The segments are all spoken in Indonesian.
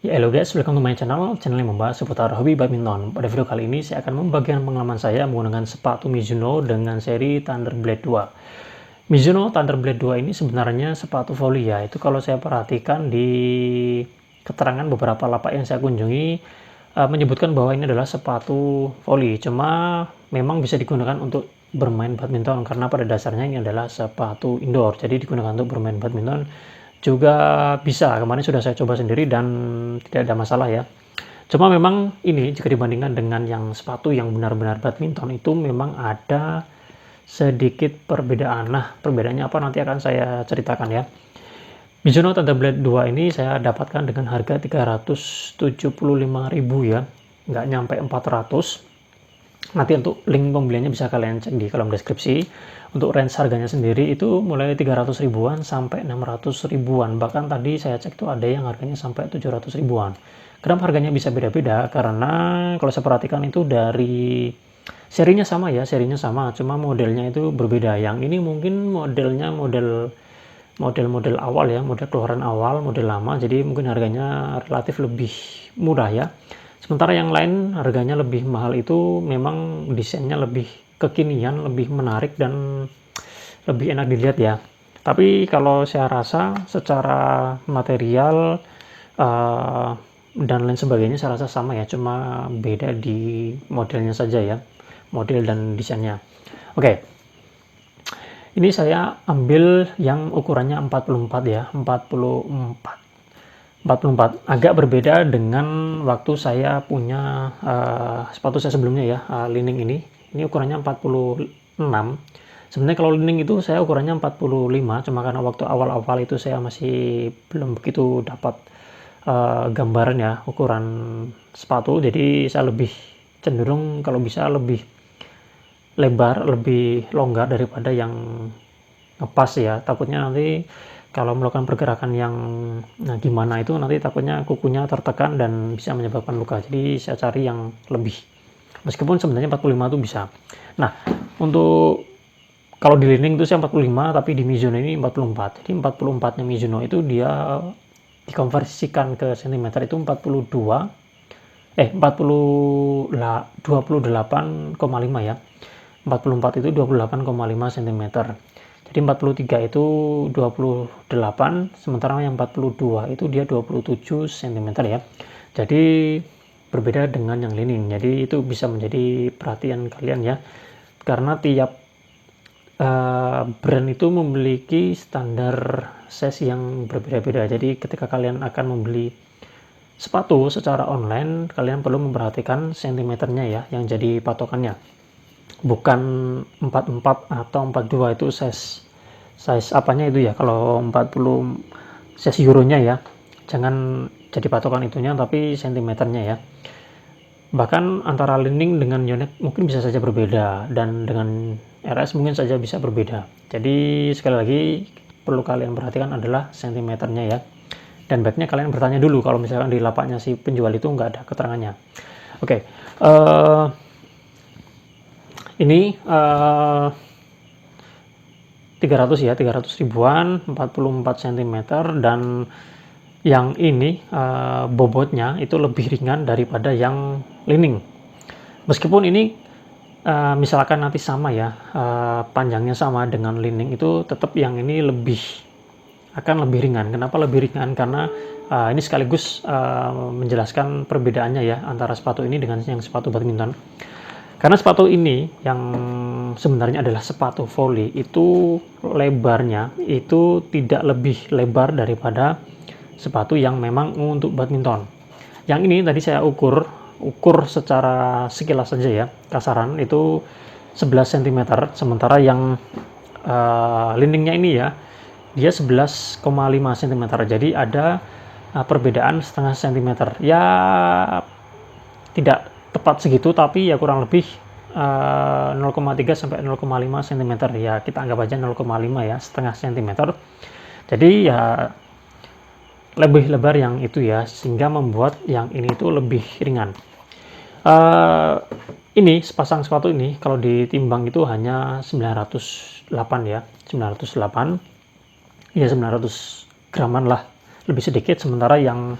Ya, hello guys, welcome to my channel yang membahas seputar hobi badminton. Pada video kali ini saya akan membagikan pengalaman saya menggunakan sepatu Mizuno dengan seri Thunderblade 2. Mizuno Thunderblade 2 ini sebenarnya sepatu voli ya. Itu kalau saya perhatikan di keterangan beberapa lapak yang saya kunjungi menyebutkan bahwa ini adalah sepatu voli. Cuma memang bisa digunakan untuk bermain badminton karena pada dasarnya ini adalah sepatu indoor. Jadi digunakan untuk bermain badminton juga bisa. Kemarin sudah saya coba sendiri dan tidak ada masalah ya. Cuma memang ini jika dibandingkan dengan yang sepatu yang benar-benar badminton itu memang ada sedikit perbedaan. Nah, perbedaannya apa nanti akan saya ceritakan ya. Mizuno Thunderblade 2 ini saya dapatkan dengan harga 375.000 ya. Nggak nyampe 400. Nanti untuk link pembeliannya bisa kalian cek di kolom deskripsi. Untuk range harganya sendiri itu mulai 300 ribuan sampai 600 ribuan. Bahkan tadi saya cek tuh ada yang harganya sampai 700 ribuan. Kenapa harganya bisa beda-beda? Karena kalau saya perhatikan itu dari serinya sama ya, serinya sama, cuma modelnya itu berbeda. Yang ini mungkin modelnya model awal ya, model keluaran awal, model lama, jadi mungkin harganya relatif lebih murah ya. Sementara yang lain harganya lebih mahal itu memang desainnya lebih kekinian, lebih menarik dan lebih enak dilihat ya. Tapi kalau saya rasa secara material dan lain sebagainya saya rasa sama ya, cuma beda di modelnya saja ya, model dan desainnya. Oke, ini saya ambil yang ukurannya 44 ya, 44 agak berbeda dengan waktu saya punya sepatu saya sebelumnya ya, Li-Ning ini ukurannya 46. Sebenarnya kalau Li-Ning itu saya ukurannya 45, cuma karena waktu awal-awal itu saya masih belum begitu dapat gambaran ya ukuran sepatu, jadi saya lebih cenderung kalau bisa lebih lebar, lebih longgar daripada yang ngepas ya. Takutnya nanti kalau melakukan pergerakan yang gimana itu nanti takutnya kukunya tertekan dan bisa menyebabkan luka. Jadi saya cari yang lebih. Meskipun sebenarnya 45 itu bisa. Nah, untuk kalau di Li-Ning itu saya 45, tapi di Mizuno ini 44. Jadi 44-nya Mizuno itu dia dikonversikan ke cm itu 28,5 ya. 44 itu 28,5 cm. Jadi 43 itu 28, sementara yang 42 itu dia 27 cm ya. Jadi berbeda dengan yang Li-Ning. Jadi itu bisa menjadi perhatian kalian ya. Karena tiap brand itu memiliki standar size yang berbeda-beda. Jadi ketika kalian akan membeli sepatu secara online, kalian perlu memperhatikan sentimeternya ya yang jadi patokannya. Bukan 44 atau 42 itu size apanya itu ya. Kalau 40 size euronya ya, jangan jadi patokan itunya, tapi sentimeternya ya. Bahkan antara Li-Ning dengan Yonex mungkin bisa saja berbeda, dan dengan RS mungkin saja bisa berbeda. Jadi sekali lagi perlu kalian perhatikan adalah sentimeternya ya. Dan baiknya kalian bertanya dulu kalau misalkan di lapaknya si penjual itu nggak ada keterangannya. Oke, ini 300 ya, 300 ribuan, 44 cm, dan yang ini bobotnya itu lebih ringan daripada yang Li-Ning. Meskipun ini misalkan nanti sama ya, panjangnya sama dengan Li-Ning, itu tetap yang ini akan lebih ringan. Kenapa lebih ringan? Karena ini sekaligus menjelaskan perbedaannya ya antara sepatu ini dengan yang sepatu badminton. Karena sepatu ini yang sebenarnya adalah sepatu voli, itu lebarnya itu tidak lebih lebar daripada sepatu yang memang untuk badminton. Yang ini tadi saya ukur secara sekilas saja ya, kasaran itu 11 cm, sementara yang Li-Ningnya ini ya, dia 11,5 cm. Jadi ada perbedaan setengah cm. Ya tidak tepat segitu, tapi ya kurang lebih 0,3 sampai 0,5 cm ya, kita anggap aja 0,5 ya, setengah cm. Jadi ya lebih lebar yang itu ya, sehingga membuat yang ini itu lebih ringan. Ini sepasang sepatu ini kalau ditimbang itu hanya 908 ya, 908 ya, 900 graman lah, lebih sedikit. Sementara yang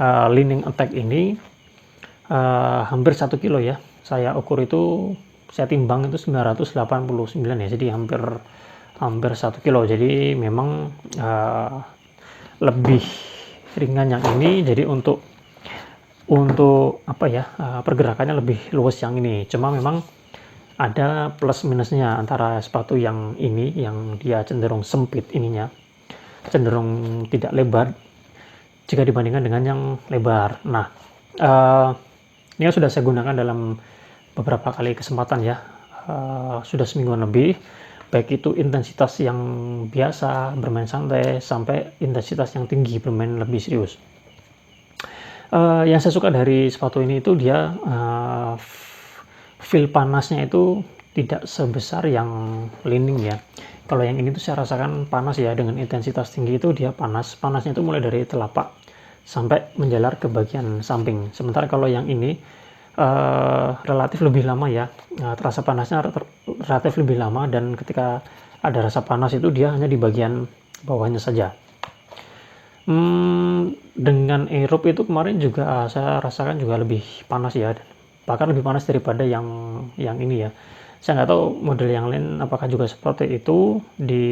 leaning attack ini hampir 1 kilo ya. Saya ukur itu, saya timbang itu 989 ya, jadi hampir 1 kilo. Jadi memang lebih ringan yang ini, jadi untuk apa ya, pergerakannya lebih luas yang ini. Cuma memang ada plus minusnya antara sepatu yang ini, yang dia cenderung sempit ininya, cenderung tidak lebar jika dibandingkan dengan yang lebar. Nah, ini sudah saya gunakan dalam beberapa kali kesempatan ya, sudah semingguan lebih, baik itu intensitas yang biasa bermain santai sampai intensitas yang tinggi bermain lebih serius. Yang saya suka dari sepatu ini itu dia feel panasnya itu tidak sebesar yang Li-Ning ya. Kalau yang ini tuh saya rasakan panas ya, dengan intensitas tinggi itu dia panasnya itu mulai dari telapak sampai menjalar ke bagian samping. Sementara kalau yang ini relatif lebih lama ya, terasa panasnya relatif lebih lama, dan ketika ada rasa panas itu dia hanya di bagian bawahnya saja. Dengan Aerobe itu kemarin juga saya rasakan juga lebih panas ya, bahkan lebih panas daripada yang ini ya. Saya nggak tahu model yang lain apakah juga seperti itu, di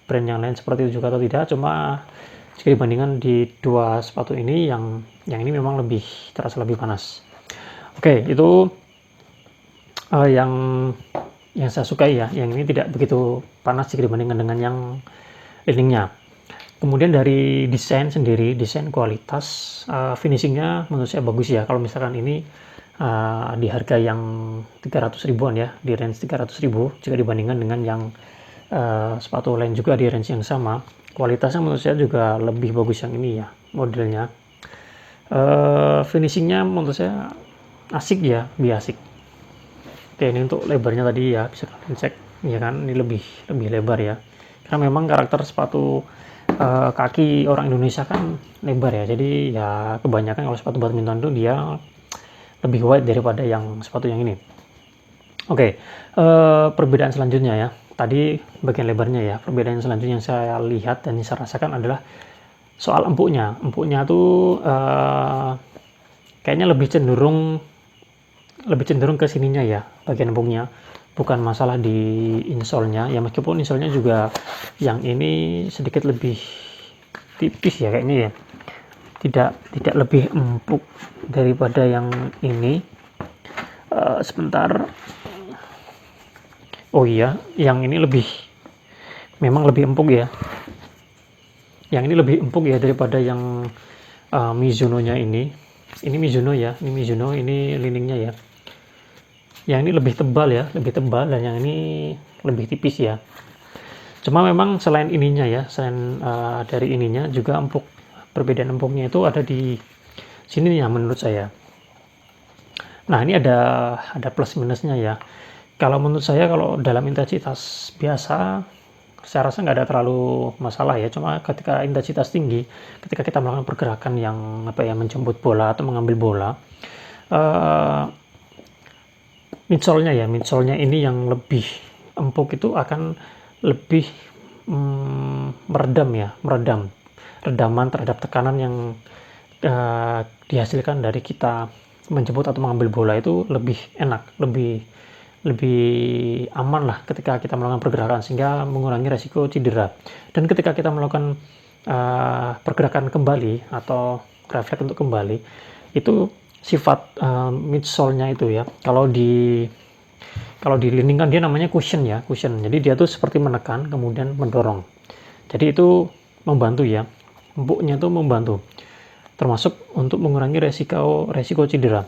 brand yang lain seperti itu juga atau tidak. Cuma jika dibandingkan di dua sepatu ini, yang ini memang terasa lebih panas. Oke, itu yang saya sukai ya. Yang ini tidak begitu panas jika dibandingkan dengan yang Li-Ningnya. Kemudian dari desain sendiri, desain kualitas, finishingnya menurut saya bagus ya. Kalau misalkan ini di harga yang 300 ribuan ya, di range 300 ribu, jika dibandingkan dengan yang sepatu lain juga di range yang sama, kualitasnya menurut saya juga lebih bagus yang ini ya, modelnya. Finishingnya menurut saya asik ya, lebih asik. Oke, ini untuk lebarnya tadi ya, bisa kalian cek ya kan, ini lebih lebar ya, karena memang karakter sepatu kaki orang Indonesia kan lebar ya, jadi ya kebanyakan kalau sepatu badminton itu dia lebih wide daripada yang sepatu yang ini. Oke, perbedaan selanjutnya ya, tadi bagian lebarnya ya. Perbedaan selanjutnya yang saya lihat dan yang saya rasakan adalah soal empuknya. Empuknya tuh kayaknya lebih cenderung ke sininya ya, bagian empuknya. Bukan masalah di insole-nya ya, meskipun insole-nya juga yang ini sedikit lebih tipis ya kayaknya ya, tidak lebih empuk daripada yang ini. Sebentar, oh iya, yang ini memang lebih empuk ya, yang ini lebih empuk ya daripada yang Mizuno-nya ini Mizuno ya, ini Li-Ningnya ya. Yang ini lebih tebal dan yang ini lebih tipis ya. Cuma memang selain ininya ya, selain dari ininya juga empuk, perbedaan empuknya itu ada di sini ya menurut saya. Nah, ini ada plus minusnya ya. Kalau menurut saya, kalau dalam intensitas biasa, saya rasa nggak ada terlalu masalah ya. Cuma ketika intensitas tinggi, ketika kita melakukan pergerakan yang menjemput bola atau mengambil bola, midsole-nya ini yang lebih empuk itu akan lebih redaman terhadap tekanan yang dihasilkan dari kita menjemput atau mengambil bola itu lebih enak, lebih aman lah ketika kita melakukan pergerakan, sehingga mengurangi resiko cedera. Dan ketika kita melakukan pergerakan kembali atau refleks untuk kembali, itu sifat midsole-nya itu ya, kalau di Li-Ning kan dia namanya cushion. Jadi dia tuh seperti menekan kemudian mendorong. Jadi itu membantu ya, empuknya tuh membantu, termasuk untuk mengurangi resiko cedera.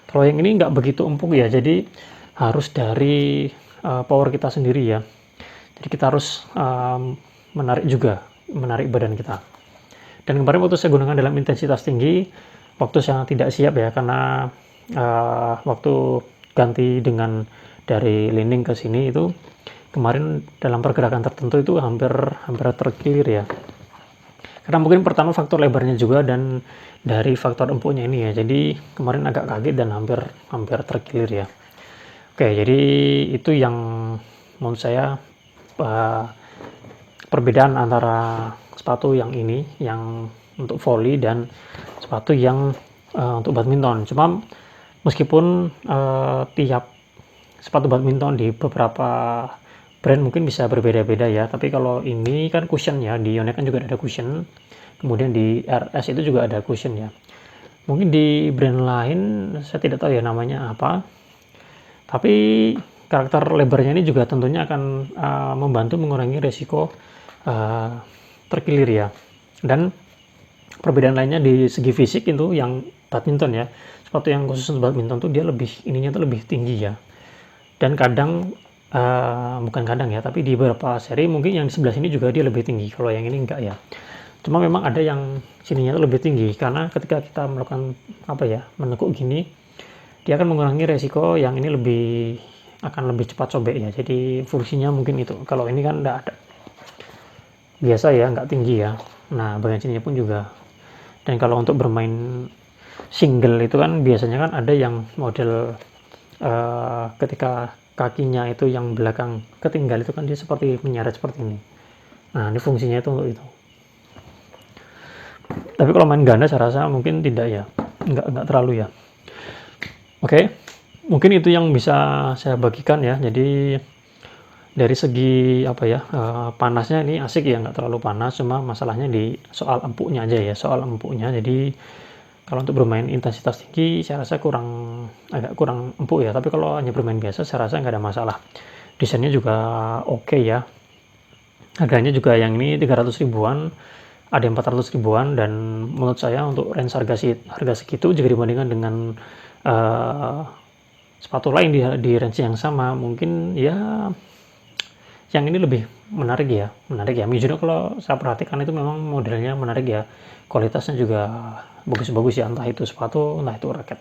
Kalau yang ini nggak begitu empuk ya, jadi harus dari power kita sendiri ya. Jadi kita harus menarik badan kita. Dan kemarin waktu saya gunakan dalam intensitas tinggi, waktu saya tidak siap ya, karena waktu ganti dengan dari Li-Ning ke sini itu kemarin dalam pergerakan tertentu itu hampir terkilir ya. Karena mungkin pertama faktor lebarnya juga dan dari faktor empuknya ini ya. Jadi kemarin agak kaget dan hampir terkilir ya. Oke, jadi itu yang menurut saya perbedaan antara sepatu yang ini, yang untuk volley dan sepatu yang untuk badminton. Cuma meskipun tiap sepatu badminton di beberapa brand mungkin bisa berbeda-beda ya, tapi kalau ini kan cushion ya, di Yonex kan juga ada cushion, kemudian di RS itu juga ada cushion ya. Mungkin di brand lain saya tidak tahu ya namanya apa, tapi karakter lebarnya ini juga tentunya akan membantu mengurangi resiko terkilir ya. Dan perbedaan lainnya di segi fisik itu yang badminton ya, sepatu yang khusus untuk badminton tuh dia lebih ininya tuh lebih tinggi ya. Dan kadang bukan kadang ya, tapi di beberapa seri mungkin yang di sebelah sini juga dia lebih tinggi, kalau yang ini enggak ya. Cuma memang ada yang sininya tuh lebih tinggi, karena ketika kita melakukan apa ya, menekuk gini, dia akan mengurangi resiko yang ini akan lebih cepat sobek ya. Jadi fungsinya mungkin itu. Kalau ini kan enggak ada. Biasa ya, enggak tinggi ya. Nah, bagian sininya pun juga. Dan kalau untuk bermain single itu kan biasanya kan ada yang model ketika kakinya itu yang belakang ketinggal itu kan dia seperti menyeret seperti ini. Nah, ini fungsinya itu untuk itu. Tapi kalau main ganda saya rasa mungkin tidak ya, enggak terlalu ya. Oke, mungkin itu yang bisa saya bagikan ya. Jadi dari segi apa ya, panasnya ini asik ya, enggak terlalu panas, cuma masalahnya di soal empuknya aja ya, soal empuknya. Jadi kalau untuk bermain intensitas tinggi saya rasa agak kurang empuk ya, tapi kalau hanya bermain biasa saya rasa nggak ada masalah. Desainnya juga oke ya. Harganya juga yang ini 300 ribuan, ada yang 400 ribuan, dan menurut saya untuk range harga segitu jika dibandingkan dengan sepatu lain di range yang sama, mungkin ya yang ini lebih menarik ya. Mizuno kalau saya perhatikan itu memang modelnya menarik ya, kualitasnya juga bagus-bagus ya, entah itu sepatu entah itu raket.